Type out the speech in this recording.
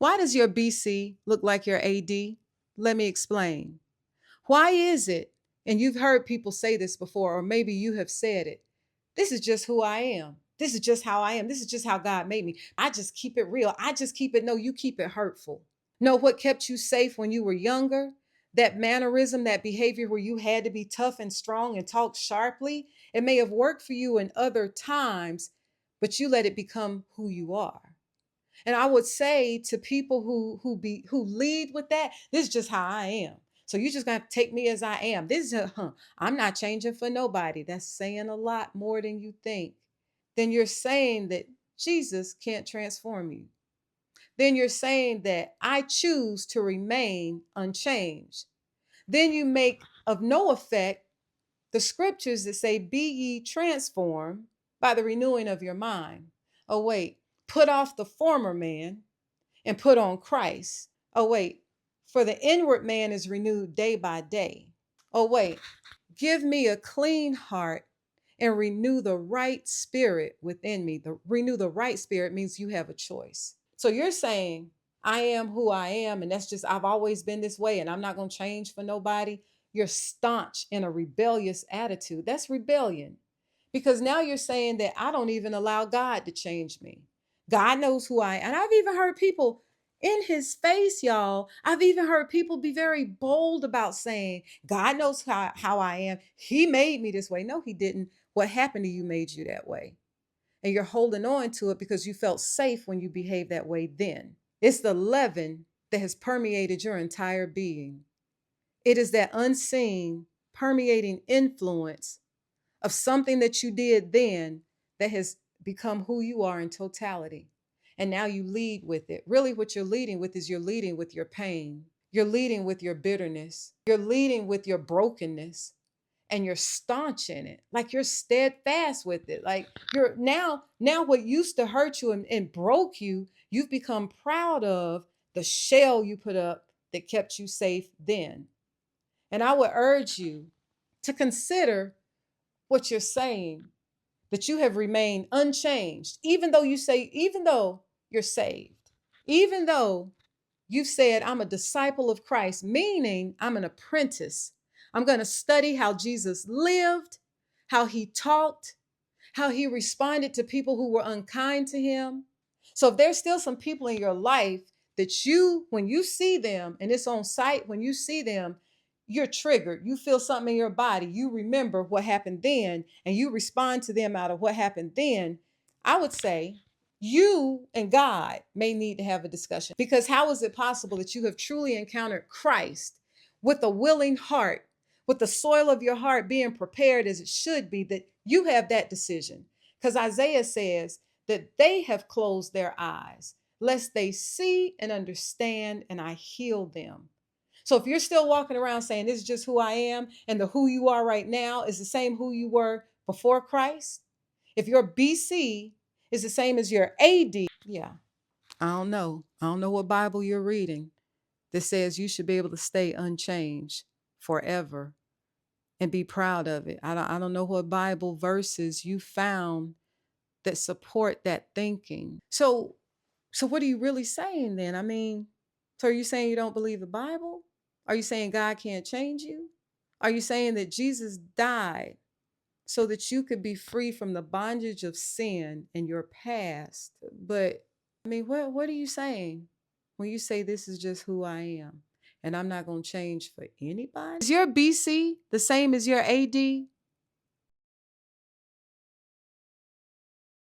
Why does your BC look like your AD? Let me explain. Why is it, and you've heard people say this before, or maybe you have said it, this is just who I am. This is just how I am. This is just how God made me. I just keep it real. I just keep it, no, you keep it hurtful. Know what kept you safe when you were younger? That mannerism, that behavior where you had to be tough and strong and talk sharply, it may have worked for you in other times, but you let it become who you are. And I would say to people who lead with that, this is just how I am. So you just gotta take me as I am. I'm not changing for nobody. That's saying a lot more than you think. Then you're saying that Jesus can't transform you. Then you're saying that I choose to remain unchanged. Then you make of no effect the scriptures that say, be ye transformed by the renewing of your mind. Oh, wait, put off the former man and put on Christ. Oh, wait, for the inward man is renewed day by day. Oh, wait, give me a clean heart and renew the right spirit within me. Renew the right spirit means you have a choice. So you're saying, I am who I am, and that's just, I've always been this way, and I'm not going to change for nobody. You're staunch in a rebellious attitude. That's rebellion. Because now you're saying that I don't even allow God to change me. God knows who I am. And I've even heard people in his face, y'all. I've even heard people be very bold about saying, God knows how I am. He made me this way. No, he didn't. What happened to you made you that way. And you're holding on to it because you felt safe when you behaved that way then. It's the leaven that has permeated your entire being. It is that unseen, permeating influence of something that you did then that has become who you are in totality. And now you lead with it. Really, what you're leading with is you're leading with your pain. You're leading with your bitterness. You're leading with your brokenness. And you're staunch in it. Like you're steadfast with it. Like you're now what used to hurt you and broke you, you've become proud of the shell you put up that kept you safe then. And I would urge you to consider what you're saying, that you have remained unchanged, even though even though you're saved, even though you've said, I'm a disciple of Christ, meaning I'm an apprentice. I'm going to study how Jesus lived, how he talked, how he responded to people who were unkind to him. So if there's still some people in your life that when you see them, and it's on sight, when you see them, you're triggered. You feel something in your body. You remember what happened then, and you respond to them out of what happened then. I would say you and God may need to have a discussion, because how is it possible that you have truly encountered Christ with a willing heart, with the soil of your heart being prepared as it should be, that you have that decision? Because Isaiah says that they have closed their eyes, lest they see and understand, and I heal them. So if you're still walking around saying this is just who I am, and the who you are right now is the same who you were before Christ, if your BC is the same as your AD, yeah, I don't know. I don't know what Bible you're reading that says you should be able to stay unchanged forever and be proud of it. I don't know what Bible verses you found that support that thinking. So what are you really saying then? I mean, so are you saying you don't believe the Bible? Are you saying God can't change you? Are you saying that Jesus died so that you could be free from the bondage of sin in your past? But I mean, what are you saying when you say this is just who I am and I'm not going to change for anybody? Is your BC the same as your AD?